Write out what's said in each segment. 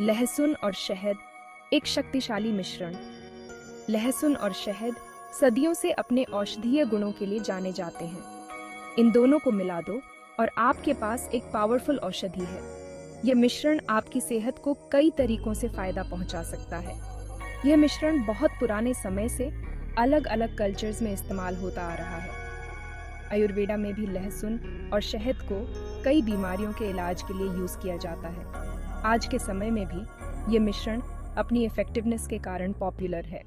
लहसुन और शहद एक शक्तिशाली मिश्रण। लहसुन और शहद सदियों से अपने औषधीय गुणों के लिए जाने जाते हैं। इन दोनों को मिला दो और आपके पास एक पावरफुल औषधि है। यह मिश्रण आपकी सेहत को कई तरीकों से फायदा पहुंचा सकता है। यह मिश्रण बहुत पुराने समय से अलग अलग कल्चर्स में इस्तेमाल होता आ रहा है। आयुर्वेदा में भी लहसुन और शहद को कई बीमारियों के इलाज के लिए यूज किया जाता है। आज के समय में भी ये मिश्रण अपनी इफेक्टिवनेस के कारण पॉपुलर है।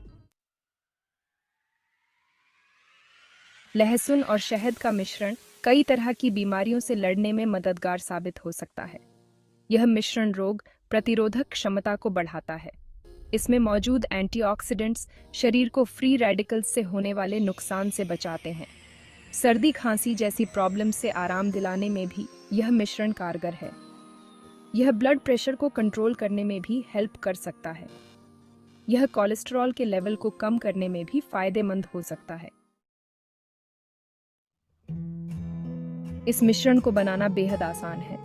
लहसुन और शहद का मिश्रण कई तरह की बीमारियों से लड़ने में मददगार साबित हो सकता है। यह मिश्रण रोग प्रतिरोधक क्षमता को बढ़ाता है। इसमें मौजूद एंटीऑक्सीडेंट्स शरीर को फ्री रेडिकल्स से होने वाले नुकसान से बचाते हैं। सर्दी खांसी जैसी प्रॉब्लम से आराम दिलाने में भी यह मिश्रण कारगर है। यह ब्लड प्रेशर को कंट्रोल करने में भी हेल्प कर सकता है। यह कोलेस्ट्रॉल के लेवल को कम करने में भी फायदेमंद हो सकता है। इस मिश्रण को बनाना बेहद आसान है।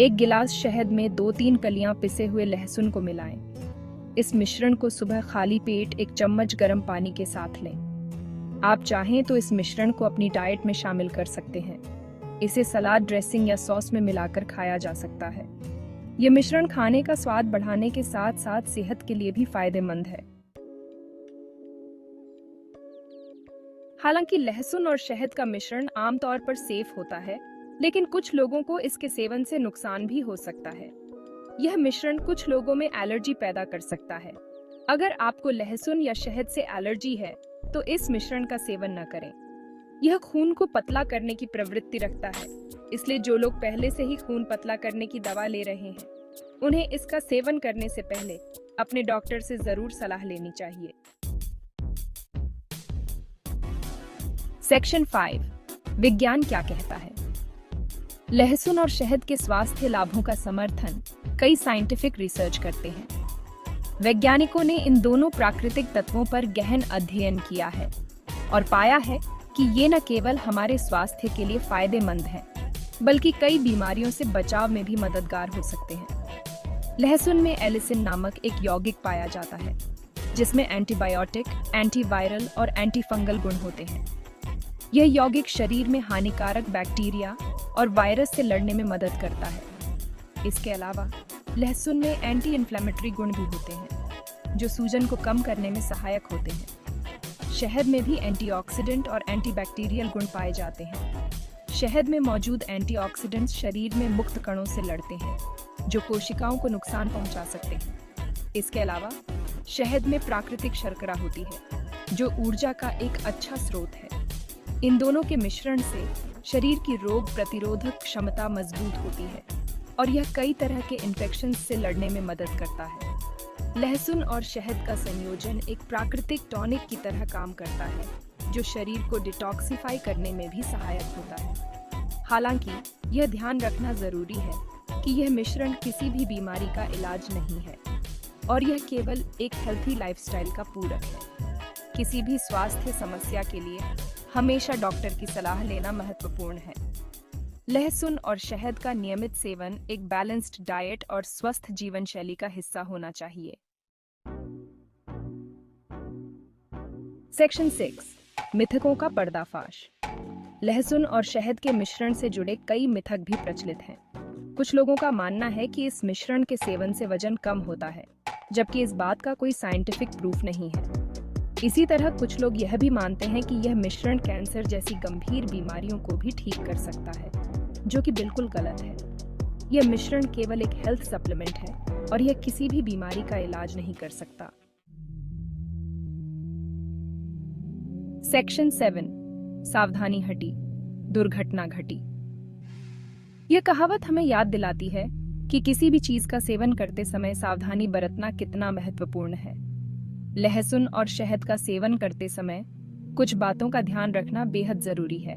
एक गिलास शहद में 2-3 कलियां पिसे हुए लहसुन को मिलाएं। इस मिश्रण को सुबह खाली पेट 1 चम्मच गर्म पानी के साथ लें। आप चाहें तो इस मिश्रण को अपनी डाइट में शामिल कर सकते हैं। इसे सलाद ड्रेसिंग या सॉस में मिलाकर खाया जा सकता है। यह मिश्रण खाने का स्वाद बढ़ाने के साथ साथ सेहत के लिए भी फायदेमंद है। हालांकि लहसुन और शहद का मिश्रण आमतौर पर सेफ होता है, लेकिन कुछ लोगों को इसके सेवन से नुकसान भी हो सकता है। यह मिश्रण कुछ लोगों में एलर्जी पैदा कर सकता है। अगर आपको लहसुन या शहद से एलर्जी है, तो इस मिश्रण का सेवन न करें। यह खून को पतला करने की प्रवृत्ति रखता है, इसलिए जो लोग पहले से ही खून पतला करने की दवा ले रहे हैं, उन्हें इसका सेवन करने से पहले अपने डॉक्टर से जरूर सलाह लेनी चाहिए। सेक्शन 5, विज्ञान क्या कहता है। लहसुन और शहद के स्वास्थ्य लाभों का समर्थन कई साइंटिफिक रिसर्च करते हैं। वैज्ञानिकों ने इन दोनों प्राकृतिक तत्वों पर गहन अध्ययन किया है और पाया है कि ये न केवल हमारे स्वास्थ्य के लिए फायदेमंद हैं, बल्कि कई बीमारियों से बचाव में भी मददगार हो सकते हैं। लहसुन में एलिसिन नामक एक यौगिक पाया जाता है, जिसमें एंटीबायोटिक, एंटीवायरल और एंटीफंगल गुण होते हैं। यह यौगिक शरीर में हानिकारक बैक्टीरिया और वायरस से लड़ने में मदद करता है। इसके अलावा लहसुन में एंटी इन्फ्लेमेटरी गुण भी होते हैं, जो सूजन को कम करने में सहायक होते हैं। शहद में भी एंटीऑक्सीडेंट और एंटीबैक्टीरियल गुण पाए जाते हैं। शहद में मौजूद एंटीऑक्सीडेंट्स शरीर में मुक्त कणों से लड़ते हैं, जो कोशिकाओं को नुकसान पहुंचा सकते हैं। इसके अलावा शहद में प्राकृतिक शर्करा होती है, जो ऊर्जा का एक अच्छा स्रोत है। इन दोनों के मिश्रण से शरीर की रोग प्रतिरोधक क्षमता मजबूत होती है और यह कई तरह के इन्फेक्शन से लड़ने में मदद करता है। लहसुन और शहद का संयोजन एक प्राकृतिक टॉनिक की तरह काम करता है, जो शरीर को डिटॉक्सिफाई करने में भी सहायक होता है। हालांकि यह ध्यान रखना जरूरी है कि यह मिश्रण किसी भी बीमारी का इलाज नहीं है और यह केवल एक हेल्थी लाइफस्टाइल का पूरक है। किसी भी स्वास्थ्य समस्या के लिए हमेशा डॉक्टर की सलाह लेना महत्वपूर्ण है। लहसुन और शहद का नियमित सेवन एक बैलेंस्ड डाइट और स्वस्थ जीवन शैली का हिस्सा होना चाहिए। सेक्शन 6, मिथकों का पर्दाफाश। लहसुन और शहद के मिश्रण से जुड़े कई मिथक भी प्रचलित हैं। कुछ लोगों का मानना है कि इस मिश्रण के सेवन से वजन कम होता है, जबकि इस बात का कोई साइंटिफिक प्रूफ नहीं है। इसी तरह कुछ लोग यह भी मानते हैं कि यह मिश्रण कैंसर जैसी गंभीर बीमारियों को भी ठीक कर सकता है, जो कि बिल्कुल गलत है। यह मिश्रण केवल एक हेल्थ सप्लीमेंट है और यह किसी भी बीमारी का इलाज नहीं कर सकता। सेक्शन 7, सावधानी हटी, दुर्घटना घटी। यह कहावत हमें याद दिलाती है कि किसी भी चीज का सेवन करते समय सावधानी बरतना कितना महत्वपूर्ण है। लहसुन और शहद का सेवन करते समय कुछ बातों का ध्यान रखना बेहद जरूरी है।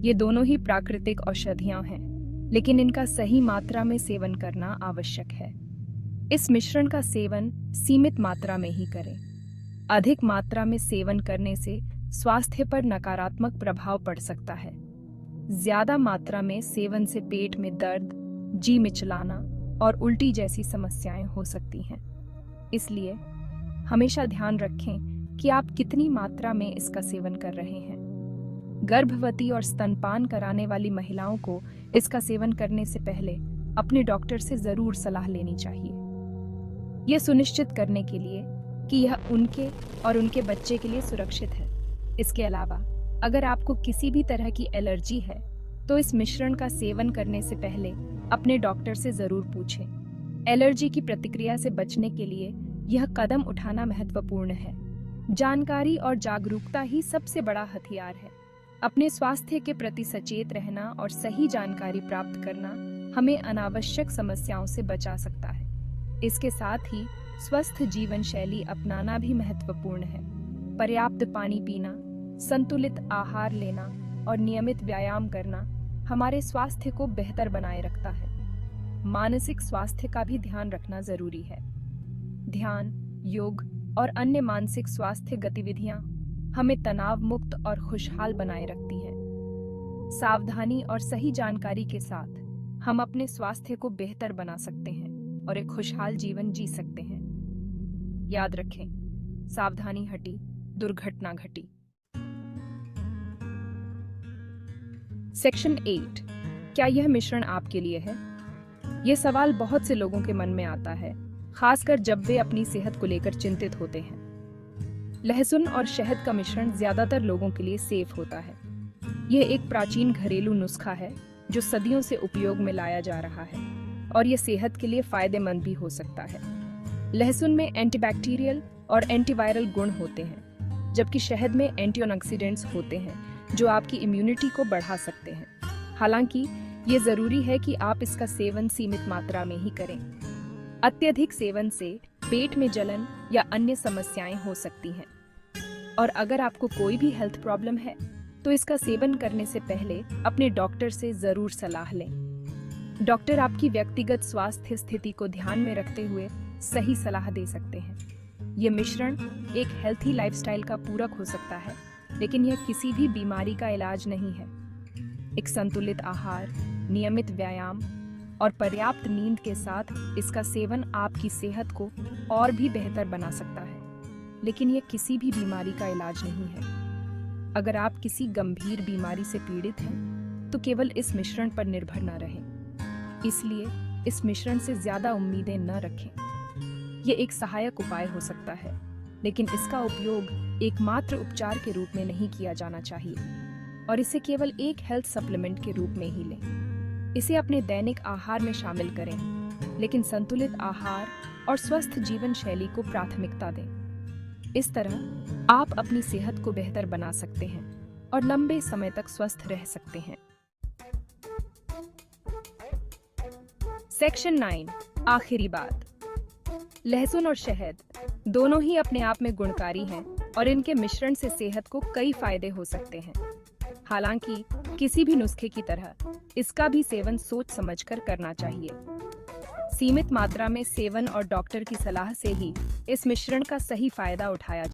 ये दोनों ही प्राकृतिक औषधियां हैं, लेकिन इनका सही मात्रा में सेवन करना आवश्यक है। इस मिश्रण का सेवन सीमित मात्रा में ही करें। अधिक मात्रा में सेवन करने से स्वास्थ्य पर नकारात्मक प्रभाव पड़ सकता है। ज्यादा मात्रा में सेवन से पेट में दर्द, जी मिचलाना और उल्टी जैसी समस्याएं हो सकती हैं। इसलिए हमेशा ध्यान रखें कि आप कितनी मात्रा में इसका सेवन कर रहे हैं। गर्भवती और स्तनपान कराने वाली महिलाओं को इसका सेवन करने से पहले अपने डॉक्टर से जरूर सलाह लेनी चाहिए, यह सुनिश्चित करने के लिए कि यह उनके और उनके बच्चे के लिए सुरक्षित है। इसके अलावा अगर आपको किसी भी तरह की एलर्जी है तो इस मिश्रण का सेवन करने से पहले अपने डॉक्टर से जरूर पूछें। एलर्जी की प्रतिक्रिया से बचने के लिए यह कदम उठाना महत्वपूर्ण है। जानकारी और जागरूकता ही सबसे बड़ा हथियार है। अपने स्वास्थ्य के प्रति सचेत रहना और सही जानकारी प्राप्त करना हमें अनावश्यक समस्याओं से बचा सकता है। इसके साथ ही स्वस्थ जीवन शैली अपनाना भी महत्वपूर्ण है। पर्याप्त पानी पीना, संतुलित आहार लेना और नियमित व्यायाम करना हमारे स्वास्थ्य को बेहतर बनाए रखता है। मानसिक स्वास्थ्य का भी ध्यान रखना जरूरी है। ध्यान, योग और अन्य मानसिक स्वास्थ्य गतिविधियां हमें तनाव मुक्त और खुशहाल बनाए रखती हैं। सावधानी और सही जानकारी के साथ हम अपने स्वास्थ्य को बेहतर बना सकते हैं और एक खुशहाल जीवन जी सकते हैं। याद रखें, सावधानी हटी, दुर्घटना घटी। सेक्शन 8, क्या यह मिश्रण आपके लिए है? यह सवाल बहुत से लोगों के मन में आता है, खासकर जब वे अपनी सेहत को लेकर चिंतित होते हैं। लहसुन और शहद का मिश्रण ज्यादातर लोगों के लिए सेफ होता है। यह एक प्राचीन घरेलू नुस्खा है जो सदियों से उपयोग में लाया जा रहा है और यह सेहत के लिए फायदेमंद भी हो सकता है। लहसुन में एंटीबैक्टीरियल और एंटीवायरल गुण होते हैं, जबकि शहद में एंटीऑक्सीडेंट्स होते हैं जो आपकी इम्यूनिटी को बढ़ा सकते हैं। हालांकि ये जरूरी है कि आप इसका सेवन सीमित मात्रा में ही करें। अत्यधिक सेवन से पेट में जलन या अन्य समस्याएं हो सकती हैं। और अगर आपको कोई भी हेल्थ प्रॉब्लम है तो इसका सेवन करने से पहले अपने डॉक्टर से जरूर सलाह लें। डॉक्टर आपकी व्यक्तिगत स्वास्थ्य स्थिति को ध्यान में रखते हुए सही सलाह दे सकते हैं। ये मिश्रण एक हेल्थी लाइफस्टाइल का पूरक हो सकता है, लेकिन यह किसी भी बीमारी का इलाज नहीं है। एक संतुलित आहार, नियमित व्यायाम और पर्याप्त नींद के साथ इसका सेवन आपकी सेहत को और भी बेहतर बना सकता है, लेकिन यह किसी भी बीमारी का इलाज नहीं है। अगर आप किसी गंभीर बीमारी से पीड़ित हैं, तो केवल इस मिश्रण पर निर्भर न रहें। इसलिए इस मिश्रण से ज्यादा उम्मीदें न रखें। यह एक सहायक उपाय हो सकता है, लेकिन इसका उपयोग एकमात्र उपचार के रूप में नहीं किया जाना चाहिए और इसे केवल एक हेल्थ सप्लीमेंट के रूप में ही लें। इसे अपने दैनिक आहार में शामिल करें, लेकिन संतुलित आहार और स्वस्थ जीवन शैली को प्राथमिकता दें। इस तरह आप अपनी सेहत को बेहतर बना सकते हैं और लंबे समय तक स्वस्थ रह सकते हैं। सेक्शन 9, आखिरी बात। लहसुन और शहद दोनों ही अपने आप में गुणकारी हैं और इनके मिश्रण से सेहत को कई फायदे हो सकते हैं। हालांकि किसी भी नुस्खे की तरह इसका भी सेवन सोच समझकर करना चाहिए। सीमित मात्रा में सेवन और डॉक्टर की सलाह से ही इस मिश्रण का सही फायदा उठाया